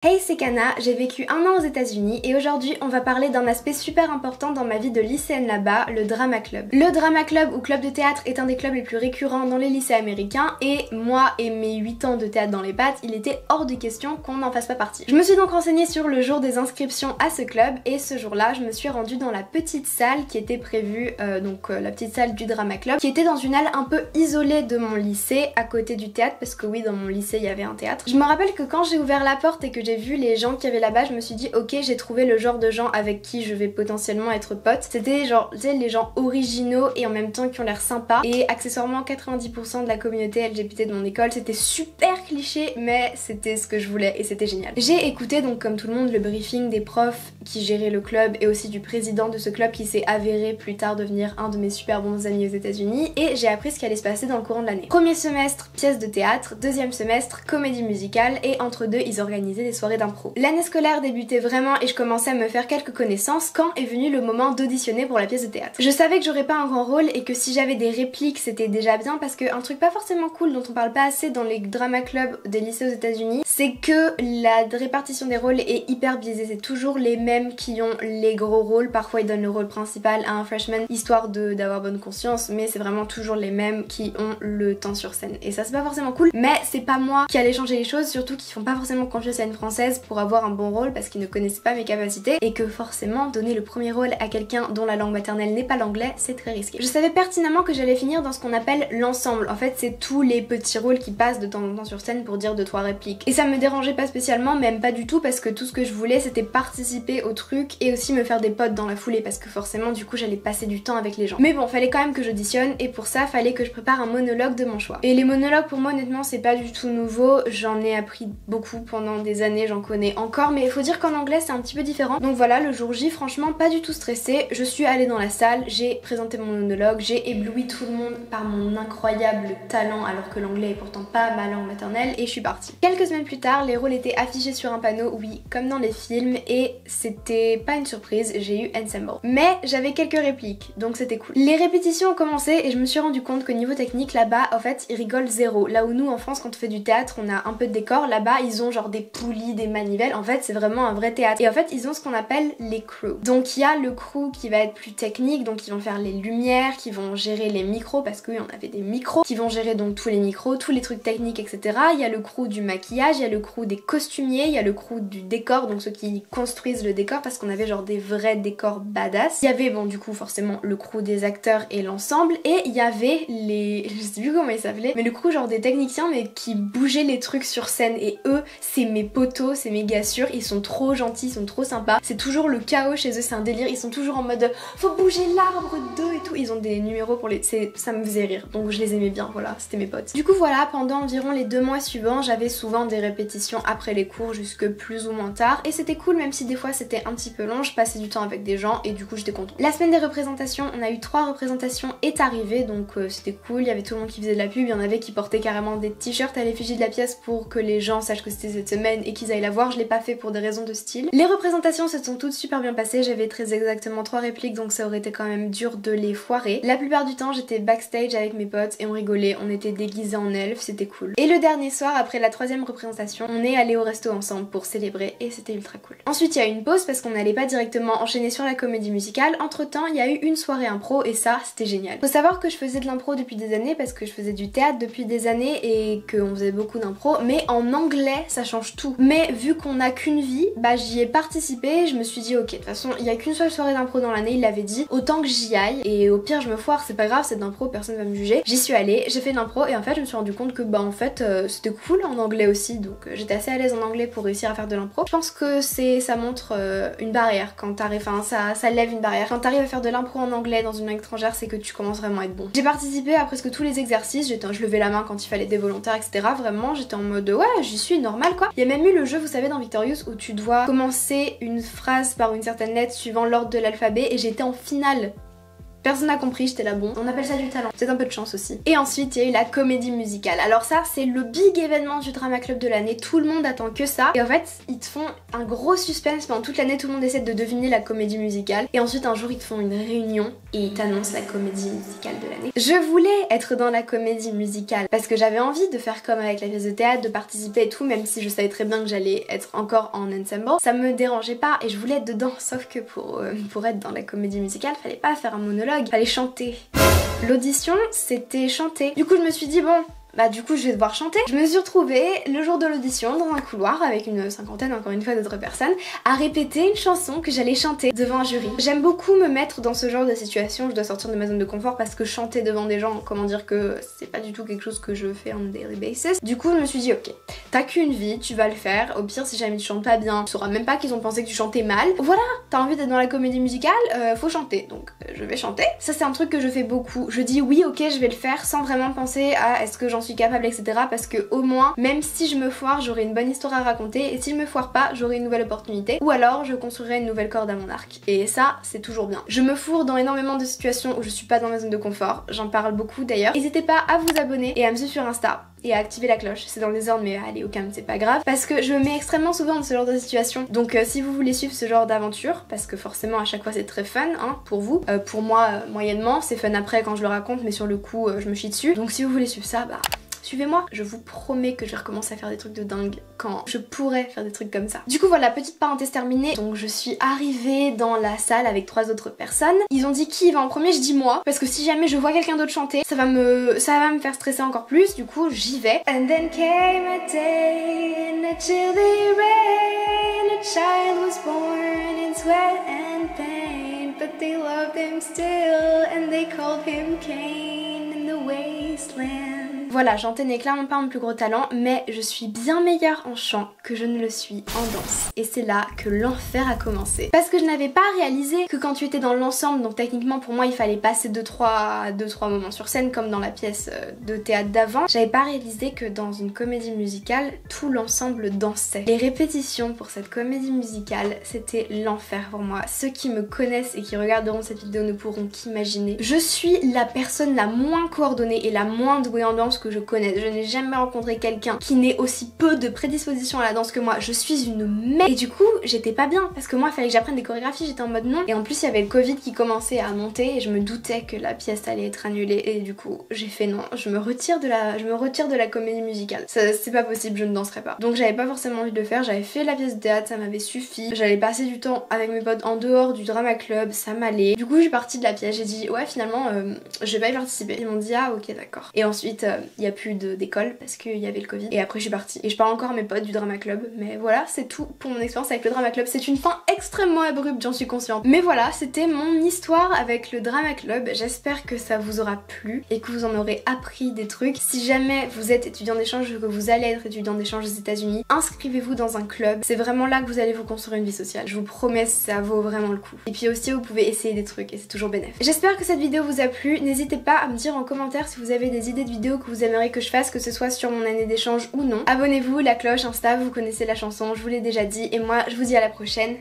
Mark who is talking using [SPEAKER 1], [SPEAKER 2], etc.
[SPEAKER 1] Hey, c'est Kana, j'ai vécu 1 an aux États-Unis et aujourd'hui on va parler d'un aspect super important dans ma vie de lycéenne là-bas, le drama club. Le drama club ou club de théâtre est un des clubs les plus récurrents dans les lycées américains et moi et mes 8 ans de théâtre dans les pattes, il était hors de question qu'on n'en fasse pas partie. Je me suis donc renseignée sur le jour des inscriptions à ce club et ce jour-là je me suis rendue dans la petite salle qui était prévue, la petite salle du drama club, qui était dans une halle un peu isolée de mon lycée à côté du théâtre parce que oui, dans mon lycée il y avait un théâtre. Je me rappelle que quand j'ai ouvert la porte et que j'ai vu les gens qui avaient là-bas, je me suis dit ok, j'ai trouvé le genre de gens avec qui je vais potentiellement être pote. C'était genre, tu sais, les gens originaux et en même temps qui ont l'air sympas, et accessoirement 90% de la communauté LGBT de mon école. C'était super cliché mais c'était ce que je voulais et c'était génial. J'ai écouté donc comme tout le monde le briefing des profs qui géraient le club et aussi du président de ce club qui s'est avéré plus tard devenir un de mes super bons amis aux États-Unis, et j'ai appris ce qui allait se passer dans le courant de l'année. Premier semestre, pièce de théâtre, deuxième semestre, comédie musicale, et entre deux ils organisaient des soirées d'impro. L'année scolaire débutait vraiment et je commençais à me faire quelques connaissances quand est venu le moment d'auditionner pour la pièce de théâtre. Je savais que j'aurais pas un grand rôle et que si j'avais des répliques c'était déjà bien, parce qu'un truc pas forcément cool dont on parle pas assez dans les drama clubs des lycées aux États-Unis, c'est que la répartition des rôles est hyper biaisée. C'est toujours les mêmes qui ont les gros rôles. Parfois ils donnent le rôle principal à un freshman histoire d'avoir bonne conscience, mais c'est vraiment toujours les mêmes qui ont le temps sur scène. Et ça c'est pas forcément cool, mais c'est pas moi qui allais changer les choses, surtout qu'ils font pas forcément confiance à une française pour avoir un bon rôle parce qu'ils ne connaissaient pas mes capacités, et que forcément donner le premier rôle à quelqu'un dont la langue maternelle n'est pas l'anglais, c'est très risqué. Je savais pertinemment que j'allais finir dans ce qu'on appelle l'ensemble. En fait c'est tous les petits rôles qui passent de temps en temps sur scène pour dire 2-3 répliques. Et ça me dérangeait pas spécialement, même pas du tout, parce que tout ce que je voulais c'était participer au truc et aussi me faire des potes dans la foulée, parce que forcément du coup j'allais passer du temps avec les gens. Mais bon, fallait quand même que j'auditionne et pour ça fallait que je prépare un monologue de mon choix. Et les monologues pour moi honnêtement c'est pas du tout nouveau, j'en ai appris beaucoup pendant des années, j'en connais encore, mais il faut dire qu'en anglais c'est un petit peu différent. Donc voilà, le jour J, franchement pas du tout stressée, je suis allée dans la salle, j'ai présenté mon monologue, j'ai ébloui tout le monde par mon incroyable talent alors que l'anglais est pourtant pas ma langue maternelle, et je suis partie. Quelques semaines plus tard, les rôles étaient affichés sur un panneau, oui, comme dans les films, et c'était pas une surprise, j'ai eu Ensemble. Mais j'avais quelques répliques, donc c'était cool. Les répétitions ont commencé et je me suis rendu compte qu'au niveau technique, là-bas, en fait, ils rigolent zéro. Là où nous, en France, quand on fait du théâtre, on a un peu de décor, là-bas, ils ont genre des poulies, des manivelles, en fait, c'est vraiment un vrai théâtre. Et en fait, ils ont ce qu'on appelle les crews. Donc il y a le crew qui va être plus technique, donc ils vont faire les lumières, qui vont gérer les micros, parce que oui, on avait des micros, qui vont gérer donc tous les micros, tous les trucs techniques, etc. Il y a le crew du maquillage, il y a le crew des costumiers, il y a le crew du décor, donc ceux qui construisent le décor, parce qu'on avait genre des vrais décors badass. Il y avait, bon du coup forcément le crew des acteurs et l'ensemble, et il y avait les... je sais plus comment ils s'appelaient, mais le crew genre des techniciens mais qui bougeaient les trucs sur scène, et eux c'est mes potos, c'est mes gars sûrs, ils sont trop gentils, ils sont trop sympas, c'est toujours le chaos chez eux, c'est un délire, ils sont toujours en mode faut bouger l'arbre 2 et tout, ils ont des numéros pour les... ça me faisait rire, donc je les aimais bien, voilà, c'était mes potes. Du coup voilà, pendant environ les 2 mois suivants, j'avais souvent des répétitions après les cours jusque plus ou moins tard, et c'était cool même si des fois c'était un petit peu long, je passais du temps avec des gens et du coup j'étais contente. La semaine des représentations, on a eu 3 représentations est arrivée, donc c'était cool, il y avait tout le monde qui faisait de la pub, il y en avait qui portaient carrément des t-shirts à l'effigie de la pièce pour que les gens sachent que c'était cette semaine et qu'ils aillent la voir, je l'ai pas fait pour des raisons de style. Les représentations se sont toutes super bien passées, j'avais très exactement 3 répliques donc ça aurait été quand même dur de les foirer. La plupart du temps j'étais backstage avec mes potes et on rigolait, on était déguisés en elfes, c'était cool. Et le dernier soir, après la 3e représentation, on est allé au resto ensemble pour célébrer et c'était ultra cool. Ensuite il y a eu une pause parce qu'on n'allait pas directement enchaîner sur la comédie musicale, entre temps il y a eu une soirée impro et ça c'était génial. Faut savoir que je faisais de l'impro depuis des années parce que je faisais du théâtre depuis des années et qu'on faisait beaucoup d'impro, mais en anglais ça change tout. Mais vu qu'on n'a qu'une vie, bah j'y ai participé, je me suis dit ok, de toute façon il y a qu'une seule soirée d'impro dans l'année, il l'avait dit, autant que j'y aille, et au pire je me foire, c'est pas grave, c'est de l'impro, personne va me juger. J'y suis allée, j'ai fait de l'impro et en fait je me suis rendu compte que bah en fait c'était cool en anglais aussi, donc j'étais assez à l'aise en anglais pour réussir à faire de l'impro. Je pense que ça montre une barrière quand t'arrives, enfin ça lève une barrière. Quand t'arrives à faire de l'impro en anglais dans une langue étrangère, c'est que tu commences vraiment à être bon. J'ai participé à presque tous les exercices, je levais la main quand il fallait des volontaires, etc. Vraiment j'étais en mode ouais j'y suis normal quoi. Il y a même eu le jeu, vous savez, dans Victorious où tu dois commencer une phrase par une certaine lettre suivant l'ordre de l'alphabet, et j'étais en finale. Personne n'a compris, j'étais là bon. On appelle ça du talent, c'est un peu de chance aussi. Et ensuite il y a eu la comédie musicale. Alors ça c'est le big événement du Drama Club de l'année, tout le monde attend que ça. Et en fait ils te font un gros suspense pendant toute l'année, tout le monde essaie de deviner la comédie musicale. Et ensuite un jour ils te font une réunion et ils t'annoncent la comédie musicale de l'année. Je voulais être dans la comédie musicale parce que j'avais envie de faire comme avec la pièce de théâtre, de participer et tout, même si je savais très bien que j'allais être encore en ensemble. Ça me dérangeait pas et je voulais être dedans, sauf que pour être dans la comédie musicale, fallait pas faire un monologue, fallait chanter. L'audition, c'était chanter. Du coup, je me suis dit, bon, bah du coup je vais devoir chanter. Je me suis retrouvée le jour de l'audition dans un couloir avec une cinquantaine encore une fois d'autres personnes à répéter une chanson que j'allais chanter devant un jury. J'aime beaucoup me mettre dans ce genre de situation, je dois sortir de ma zone de confort parce que chanter devant des gens, comment dire que c'est pas du tout quelque chose que je fais on a daily basis. Du coup je me suis dit ok, t'as qu'une vie, tu vas le faire, au pire si jamais tu chantes pas bien, tu sauras même pas qu'ils ont pensé que tu chantais mal. Voilà, t'as envie d'être dans la comédie musicale, faut chanter, donc je vais chanter. Ça c'est un truc que je fais beaucoup, je dis oui ok je vais le faire sans vraiment penser à est-ce que j'en suis capable etc, parce que au moins même si je me foire j'aurai une bonne histoire à raconter et si je me foire pas j'aurai une nouvelle opportunité ou alors je construirai une nouvelle corde à mon arc et ça c'est toujours bien. Je me fourre dans énormément de situations où je suis pas dans ma zone de confort, j'en parle beaucoup d'ailleurs. N'hésitez pas à vous abonner et à me suivre sur Insta et à activer la cloche, c'est dans le désordre mais allez au calme c'est pas grave parce que je me mets extrêmement souvent dans ce genre de situation, donc si vous voulez suivre ce genre d'aventure, parce que forcément à chaque fois c'est très fun hein, pour vous, pour moi moyennement, c'est fun après quand je le raconte mais sur le coup je me chie dessus, donc si vous voulez suivre ça bah suivez-moi, je vous promets que je vais recommencer à faire des trucs de dingue quand je pourrais faire des trucs comme ça. Du coup voilà, petite parenthèse terminée, donc je suis arrivée dans la salle avec 3 autres personnes. Ils ont dit qui va en premier, je dis moi, parce que si jamais je vois quelqu'un d'autre chanter, ça va me faire stresser encore plus, du coup j'y vais. And then came a day in a chilly rain, a child was born in sweat and pain, but they loved him still and they called him Cain in the wasteland. Voilà, chanter n'est clairement pas mon plus gros talent, mais je suis bien meilleure en chant que je ne le suis en danse. Et c'est là que l'enfer a commencé. Parce que je n'avais pas réalisé que quand tu étais dans l'ensemble, donc techniquement pour moi il fallait passer 2-3 moments sur scène comme dans la pièce de théâtre d'avant, j'avais pas réalisé que dans une comédie musicale, tout l'ensemble dansait. Les répétitions pour cette comédie musicale, c'était l'enfer pour moi. Ceux qui me connaissent et qui regarderont cette vidéo ne pourront qu'imaginer. Je suis la personne la moins coordonnée et la moins douée en danse que je connaisse. Je n'ai jamais rencontré quelqu'un qui n'ait aussi peu de prédisposition à la danse que moi. Je suis une merde. Et du coup, j'étais pas bien parce que moi, il fallait que j'apprenne des chorégraphies. J'étais en mode non. Et en plus, il y avait le Covid qui commençait à monter et je me doutais que la pièce allait être annulée. Et du coup, j'ai fait non. Je me retire de la comédie musicale. C'est pas possible, je ne danserai pas. Donc, j'avais pas forcément envie de le faire. J'avais fait la pièce de théâtre, ça m'avait suffi. J'allais passer du temps avec mes potes en dehors du drama club, ça m'allait. Du coup, je suis partie de la pièce. J'ai dit ouais, finalement, je vais pas y participer. Ils m'ont dit ah, ok, d'accord. Et ensuite, il y a plus d'école parce qu'il y avait le Covid et après je suis partie et je parle encore à mes potes du drama club, mais voilà c'est tout pour mon expérience avec le drama club. C'est une fin extrêmement abrupte, j'en suis consciente, mais voilà c'était mon histoire avec le drama club. J'espère que ça vous aura plu et que vous en aurez appris des trucs. Si jamais vous êtes étudiant d'échange ou que vous allez être étudiant d'échange aux États-Unis, inscrivez-vous dans un club, c'est vraiment là que vous allez vous construire une vie sociale, je vous promets ça vaut vraiment le coup. Et puis aussi vous pouvez essayer des trucs et c'est toujours bénéfique. J'espère que cette vidéo vous a plu, n'hésitez pas à me dire en commentaire si vous avez des idées de vidéos que vous aimeriez que je fasse, que ce soit sur mon année d'échange ou non. Abonnez-vous, la cloche, Insta, vous connaissez la chanson, je vous l'ai déjà dit, et moi je vous dis à la prochaine.